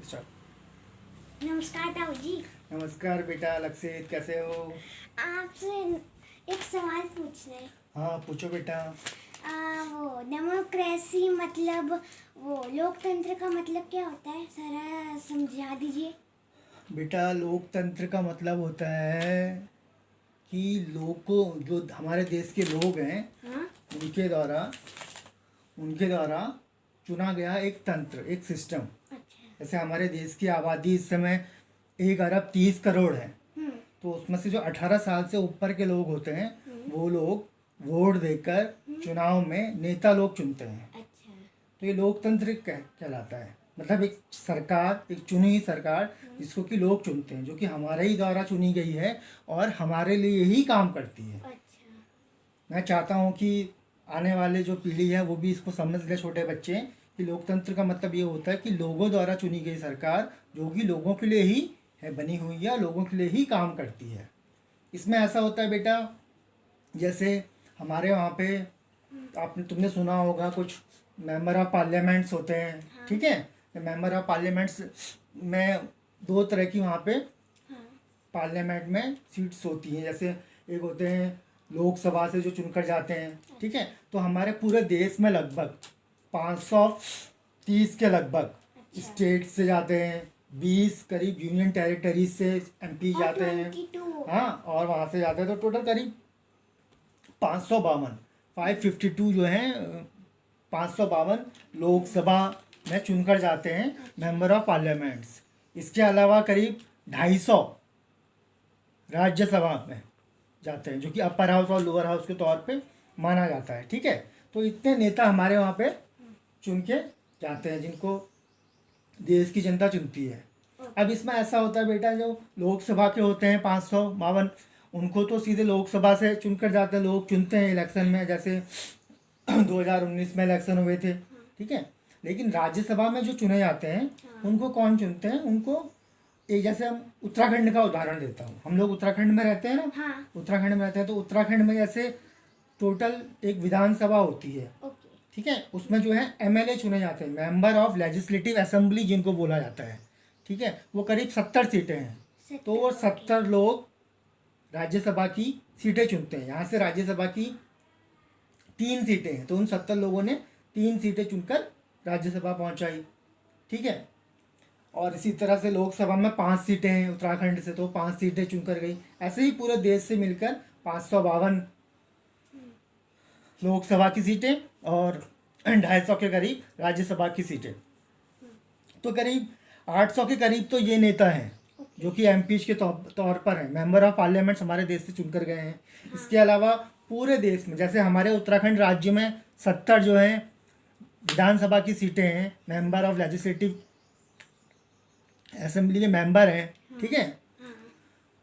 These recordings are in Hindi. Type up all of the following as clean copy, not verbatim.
स्टार्ट। नमस्कार ताऊ जी। नमस्कार बेटा लक्षित, कैसे हो? आपसे एक सवाल पूछना है। हाँ पूछो बेटा। वो डेमोक्रेसी मतलब वो लोकतंत्र का मतलब क्या होता है, जरा समझा दीजिए। बेटा लोकतंत्र का मतलब होता है कि लोगों जो हमारे देश के लोग हैं हाँ। उनके द्वारा उनके द्वारा चुना गया एक तंत्र, एक सिस्टम। अच्छा। जैसे हमारे देश की आबादी इस समय 1 अरब 30 करोड़ है, हम्म। तो उसमें से जो 18 साल से ऊपर के लोग होते हैं वो लोग वोट देकर चुनाव में नेता लोग चुनते हैं। अच्छा। तो ये लोकतंत्र कहलाता है। मतलब एक सरकार, एक चुनी हुई सरकार जिसको कि लोग चुनते हैं, जो कि हमारे ही द्वारा चुनी गई है और हमारे लिए ही काम करती है। अच्छा। मैं चाहता हूँ कि आने वाले जो पीढ़ी है वो भी इसको समझ ले, छोटे बच्चे, कि लोकतंत्र का मतलब ये होता है कि लोगों द्वारा चुनी गई सरकार जो कि लोगों के लिए ही है बनी हुई है, लोगों के लिए ही काम करती है। इसमें ऐसा होता है बेटा, जैसे हमारे वहाँ पे तुमने सुना होगा कुछ मेंबर ऑफ पार्लियामेंट्स होते हैं। हाँ। ठीक है, मेंबर ऑफ पार्लियामेंट्स में 2 तरह की वहाँ पे हाँ। पार्लियामेंट में सीट्स होती हैं। जैसे एक होते हैं लोकसभा से जो चुनकर जाते हैं, ठीक है। तो हमारे पूरे देश में लगभग 530 के लगभग अच्छा। स्टेट से जाते हैं, 20 करीब यूनियन टेरिटरीज से एमपी और जाते हैं। 22। हाँ, और वहाँ से जाते हैं, तो टोटल करीब 552 जो हैं 552 लोकसभा में चुनकर जाते हैं मेंबर ऑफ पार्लियामेंट्स। इसके अलावा करीब 250 राज्यसभा में जाते हैं, जो कि अपर हाउस और लोअर हाउस के तौर पे माना जाता है। ठीक है, तो इतने नेता हमारे वहाँ पे चुन के जाते हैं जिनको देश की जनता चुनती है। अब इसमें ऐसा होता है बेटा, जो लोकसभा के होते हैं 552, उनको तो सीधे लोकसभा से चुनकर जाते हैं, लोग चुनते हैं इलेक्शन में। जैसे 2019 में इलेक्शन हुए थे, ठीक है। लेकिन राज्यसभा में जो चुने जाते हैं उनको कौन चुनते हैं? उनको एक, जैसे हम उत्तराखंड का उदाहरण देता हूँ, हम लोग उत्तराखंड में रहते हैं ना। हाँ। उत्तराखंड में रहते हैं, तो उत्तराखंड में जैसे टोटल एक विधानसभा होती है, ओके। ठीक है। उसमें जो है एमएलए चुने जाते हैं, मेंबर ऑफ लेजिस्लेटिव असेंबली जिनको बोला जाता है, ठीक है। वो करीब 70 सीटें हैं। तो वो 70 लोग राज्यसभा की सीटें चुनते हैं। यहाँ से राज्यसभा की 3 सीटें हैं, तो उन 70 लोगों ने 3 सीटें चुनकर राज्यसभा पहुँचाई, ठीक है। और इसी तरह से लोकसभा में 5 सीटें हैं उत्तराखंड से, तो 5 सीटें चुनकर गई। ऐसे ही पूरे देश से मिलकर 552 लोकसभा की सीटें और 250 के करीब राज्यसभा की सीटें। तो करीब 800 के करीब तो ये नेता हैं जो कि एमपीज के तौर पर हैं, मेंबर ऑफ पार्लियामेंट हमारे देश से चुनकर गए हैं। इसके अलावा पूरे देश में, जैसे हमारे उत्तराखंड राज्य में 70 जो हैं विधानसभा की सीटें हैं, मेंबर ऑफ लेजिस्लेटिव असेंबली के मेंबर हैं, ठीक है।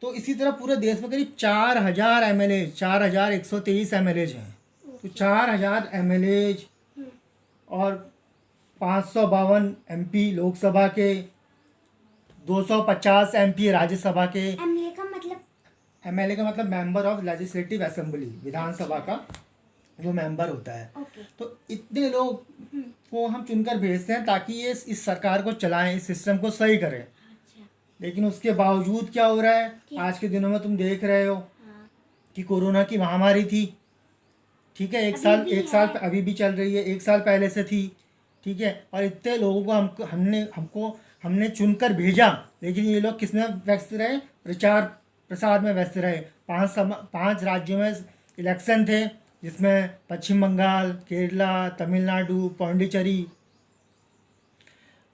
तो इसी तरह पूरे देश में करीब 4000 एमएलए, 4123 एमएलए हैं। तो 4000 एमएलए और 552 एमपी लोकसभा के, 250 एमपी राज्यसभा के। एमएलए का मतलब? एमएलए का मतलब मेंबर ऑफ लेजिस्लेटिव असेंबली, विधानसभा का जो मेंबर होता है। ओके। तो इतने लोग को हम चुनकर भेजते हैं ताकि ये इस सरकार को चलाएं, इस सिस्टम को सही करें। अच्छा। लेकिन उसके बावजूद क्या हो रहा है आज के दिनों में, तुम देख रहे हो हाँ। कि कोरोना की महामारी थी, ठीक है। एक साल अभी भी चल रही है, 1 साल पहले से थी, ठीक है। और इतने लोगों को हमने चुनकर भेजा, लेकिन ये लोग किसमें व्यस्त रहे? प्रचार प्रसार में व्यस्त रहे। 5 राज्यों में इलेक्शन थे, जिसमें पश्चिम बंगाल, केरला, तमिलनाडु, पौंडीचेरी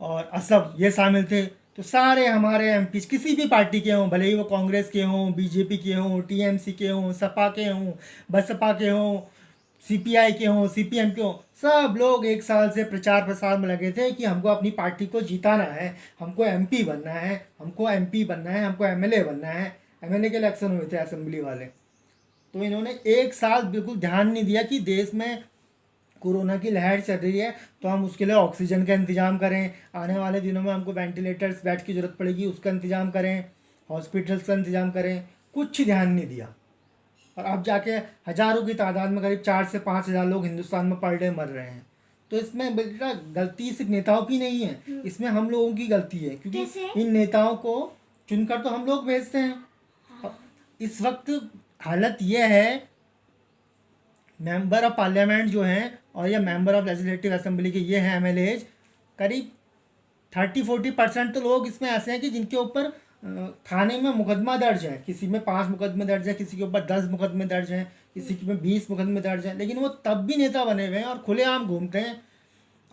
और असम ये शामिल थे। तो सारे हमारे एमपी किसी भी पार्टी के हों, भले ही वो कांग्रेस के हों, बीजेपी के हों, टीएमसी के हों, सपा के हों, बसपा के हों, सीपीआई के हों, सीपीएम के हों, सब लोग 1 साल से प्रचार प्रसार में लगे थे कि हमको अपनी पार्टी को जिताना है, हमको एमपी बनना है, हमको एमपी बनना है, हमको एमएलए बनना है। एमएलए के इलेक्शन हुए थे असेंबली वाले। तो इन्होंने 1 साल बिल्कुल ध्यान नहीं दिया कि देश में कोरोना की लहर चल रही है, तो हम उसके लिए ऑक्सीजन का इंतज़ाम करें, आने वाले दिनों में हमको वेंटिलेटर्स बेड की ज़रूरत पड़ेगी, उसका इंतज़ाम करें, हॉस्पिटल्स का इंतज़ाम करें। कुछ ध्यान नहीं दिया। और अब जाके हज़ारों की तादाद में करीब 4 से 5 हज़ार लोग हिंदुस्तान में पर डे मर रहे हैं। तो इसमें बेटा गलती सिर्फ नेताओं की नहीं है, इसमें हम लोगों की गलती है, क्योंकि कैसे? इन नेताओं को चुनकर तो हम लोग भेजते हैं। अब इस वक्त हालत ये है, मेंबर ऑफ पार्लियामेंट जो हैं और या मेंबर ऑफ लेजिस्लेटिव असेंबली के ये हैं एमएलएज, करीब 30-40% तो लोग इसमें ऐसे हैं कि जिनके ऊपर थाने में मुकदमा दर्ज है। किसी में 5 मुकदमे दर्ज है, किसी के ऊपर 10 मुकदमे दर्ज हैं, किसी के में 20 मुकदमे दर्ज हैं, लेकिन वो तब भी नेता बने हुए हैं और खुलेआम घूमते हैं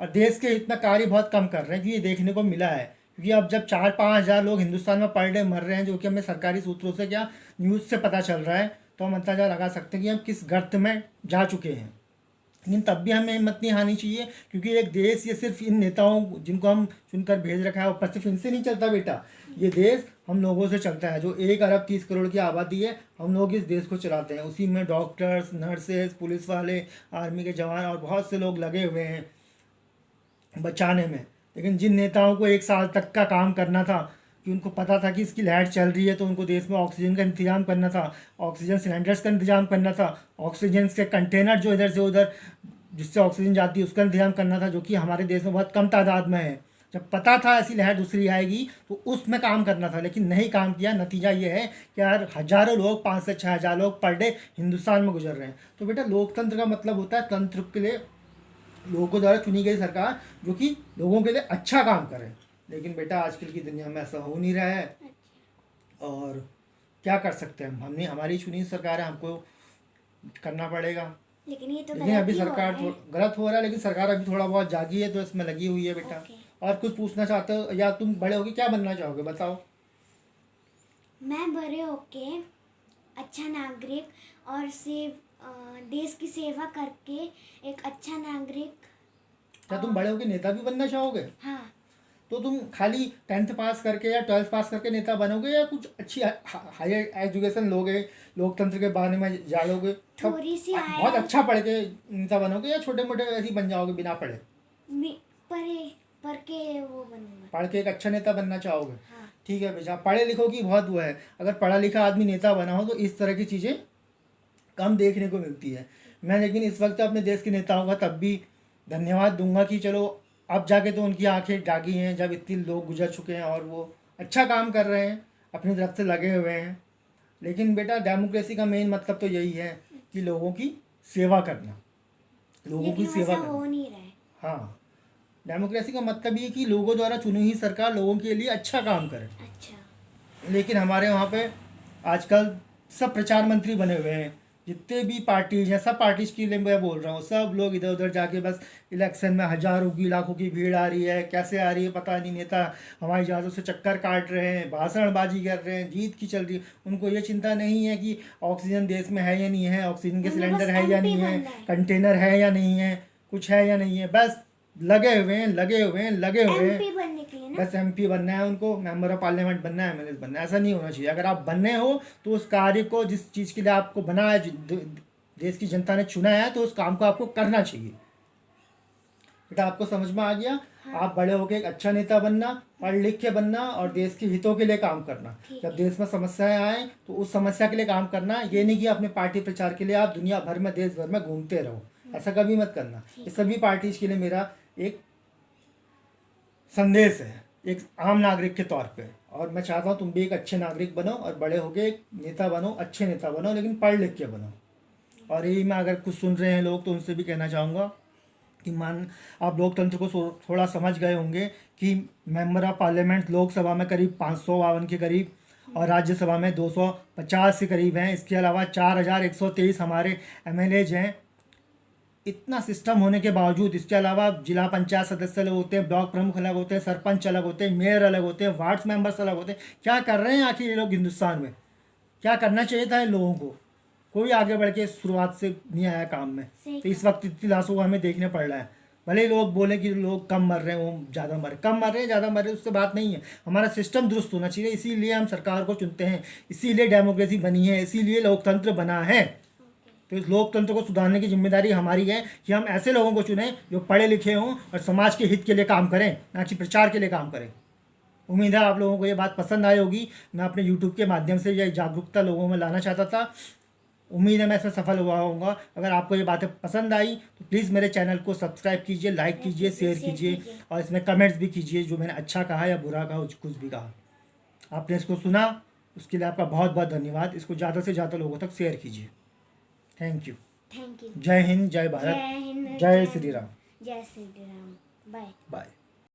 और देश के हित में कार्य बहुत कम कर रहे हैं, कि ये देखने को मिला है। क्योंकि अब जब 4-5 हज़ार लोग हिंदुस्तान में पर डे मर रहे हैं, जो कि हमें सरकारी सूत्रों से क्या न्यूज़ से पता चल रहा है, तो हम अंदाजा लगा सकते हैं कि हम किस गर्त में जा चुके हैं। लेकिन तब भी हमें हिम्मत नहीं हारनी चाहिए, क्योंकि एक देश ये सिर्फ इन नेताओं जिनको हम चुनकर भेज रखा है, ऊपर सिर्फ इनसे नहीं चलता बेटा। ये देश हम लोगों से चलता है। जो 1 अरब 30 करोड़ की आबादी है, हम लोग इस देश को चलाते हैं। उसी में डॉक्टर्स, नर्सेज, पुलिस वाले, आर्मी के जवान और बहुत से लोग लगे हुए हैं बचाने में। लेकिन जिन नेताओं को 1 साल तक का काम करना था, कि उनको पता था कि इसकी लहर चल रही है, तो उनको देश में ऑक्सीजन का इंतजाम करना था, ऑक्सीजन सिलेंडर्स का इंतजाम करना था, ऑक्सीजन के कंटेनर जो इधर से उधर जिससे ऑक्सीजन जाती है उसका इंतजाम करना था, जो कि हमारे देश में बहुत कम तादाद में है। जब पता था ऐसी लहर दूसरी आएगी तो उसमें काम करना था, लेकिन नहीं काम किया। नतीजा ये है कि यार हज़ारों लोग, 5 से 6 हज़ार लोग पर डे हिंदुस्तान में गुजर रहे हैं। तो बेटा लोकतंत्र का मतलब होता है तंत्र के लिए लोगों द्वारा चुनी गई सरकार जो कि लोगों के लिए अच्छा काम करे। लेकिन बेटा आजकल की दुनिया में ऐसा हो नहीं रहा है, और क्या कर सकते हैं हम? हमने हमारी चुनी सरकार है, हमको करना पड़ेगा। लेकिन ये तो लेकिन अभी गलत ही हो सरकार रहा है। गलत हो रहा है, लेकिन सरकार अभी थोड़ा बहुत जागी है, तो इसमें लगी हुई है बेटा। ओके। और कुछ पूछना चाहते हो, या तुम बड़े होके क्या बनना चाहोगे, बताओ। मैं बड़े होके अच्छा नागरिक और देश की सेवा करके एक अच्छा नागरिक। क्या तुम बड़े होके नेता भी बनना चाहोगे? हाँ, तो तुम खाली 10th पास करके या 12th पास करके नेता बनोगे, या कुछ अच्छी हायर एजुकेशन लोगे, लोकतंत्र के बारे में जानोगे, तब थोड़ी सी बहुत अच्छा पढ़ के नेता बनोगे, या छोटे मोटे ऐसे ही बन जाओगे बिना पढ़े? पढ़ के वो बनूंगा। पढ़ के एक अच्छा नेता बनना चाहोगे? हाँ। ठीक है बेटा, पढ़े लिखो की बहुत वो है। अगर पढ़ा लिखा आदमी नेता बना हो तो इस तरह की चीज़ें कम देखने को मिलती है। मैं लेकिन इस वक्त अपने देश के नेताओं का तब भी धन्यवाद दूंगा कि चलो अब जाके तो उनकी आंखें जागी हैं, जब इतने लोग गुजर चुके हैं और वो अच्छा काम कर रहे हैं, अपनी तरफ से लगे हुए हैं। लेकिन बेटा डेमोक्रेसी का मेन मतलब तो यही है कि लोगों की सेवा करना, लोगों की लेकिन सेवा वैसा हो करना। नहीं रहा है। हाँ, डेमोक्रेसी का मतलब ये कि लोगों द्वारा चुनी हुई सरकार लोगों के लिए अच्छा काम करे। अच्छा। लेकिन हमारे वहाँ पे आजकल सब प्रचार मंत्री बने हुए हैं। जितने भी पार्टीज हैं, सब पार्टीज के लिए मैं बोल रहा हूँ, सब लोग इधर उधर जाके बस इलेक्शन में हज़ारों की लाखों की भीड़ आ रही है, कैसे आ रही है पता नहीं। नेता हवाई जहाज़ों से चक्कर काट रहे हैं, भाषणबाजी कर रहे हैं, जीत की चल रही है। उनको ये चिंता नहीं है कि ऑक्सीजन देश में है या नहीं है, ऑक्सीजन के उन्हें सिलेंडर बस है या MP नहीं है, बनना है। कंटेनर है या नहीं है, कुछ है या नहीं है, बस लगे हुए हैं, लगे हुए हैं, लगे हुए हैं। MP बनने के लिए ना। बस एमपी बनना है उनको, मेंबर ऑफ पार्लियामेंट बनना है, एमएलए बनना है। ऐसा नहीं होना चाहिए। अगर आप बनने हो तो उस कार्य को, जिस चीज़ के लिए आपको बना है, देश की जनता ने चुना है, तो उस काम को आपको करना चाहिए। बेटा आपको समझ में आ गया? हाँ। आप बड़े होकर एक अच्छा नेता बनना, पढ़ लिख के बनना और देश के हितों के लिए काम करना। ठीक जब देश में समस्याएं आए तो उस समस्या के लिए काम करना। ये नहीं कि अपने पार्टी प्रचार के लिए आप दुनिया भर में, देश भर में घूमते रहो, ऐसा कभी मत करना। ये सभी पार्टीज के लिए मेरा एक संदेश है, एक आम नागरिक के तौर पे। और मैं चाहता हूँ तुम भी एक अच्छे नागरिक बनो और बड़े होके एक नेता बनो, अच्छे नेता बनो, लेकिन पढ़ लिख के बनो। और यही मैं, अगर कुछ सुन रहे हैं लोग, तो उनसे भी कहना चाहूँगा कि आप लोकतंत्र को थोड़ा समझ गए होंगे कि मेंबर ऑफ पार्लियामेंट लोकसभा में करीब 552 के करीब और राज्यसभा में 250 के करीब हैं। इसके अलावा 4123 हमारे एमएलएज हैं। इतना सिस्टम होने के बावजूद, इसके अलावा जिला पंचायत सदस्य अलग होते हैं, ब्लॉक प्रमुख अलग होते हैं, सरपंच अलग होते हैं, मेयर अलग होते हैं, वार्ड्स मेंबर्स अलग होते हैं। क्या कर रहे हैं आखिर ये लोग हिंदुस्तान में? क्या करना चाहिए था इन लोगों को? कोई आगे बढ़ के शुरुआत से नहीं आया काम में। तो इस वक्त इतनी लाशों को हमें देखने पड़ रहा है। भले ही लोग बोले कि लोग कम मर रहे हैं, वो ज़्यादा मर रहे, कम मर रहे हैं, ज़्यादा मर रहे, उससे बात नहीं है। हमारा सिस्टम दुरुस्त होना चाहिए, इसीलिए हम सरकार को चुनते हैं, इसीलिए डेमोक्रेसी बनी है, इसीलिए लोकतंत्र बना है। तो इस लोकतंत्र को सुधारने की जिम्मेदारी हमारी है कि हम ऐसे लोगों को चुनें जो पढ़े लिखे हों और समाज के हित के लिए काम करें, ना कि प्रचार के लिए काम करें। उम्मीद है आप लोगों को ये बात पसंद आई होगी। मैं अपने यूट्यूब के माध्यम से ये जागरूकता लोगों में लाना चाहता था। उम्मीद है मैं इसमें सफल हुआ होऊंगा। अगर आपको ये बातें पसंद आई तो प्लीज़ मेरे चैनल को सब्सक्राइब कीजिए, लाइक कीजिए, शेयर कीजिए और इसमें कमेंट्स भी कीजिए, जो मैंने अच्छा कहा या बुरा कहा, कुछ भी कहा। आपने इसको सुना, उसके लिए आपका बहुत बहुत धन्यवाद। इसको ज़्यादा से ज़्यादा लोगों तक शेयर कीजिए। Thank you. Thank you. जय हिंद, जय भारत, जय हिंद, जय श्री राम। जय श्री राम। बाय। बाय।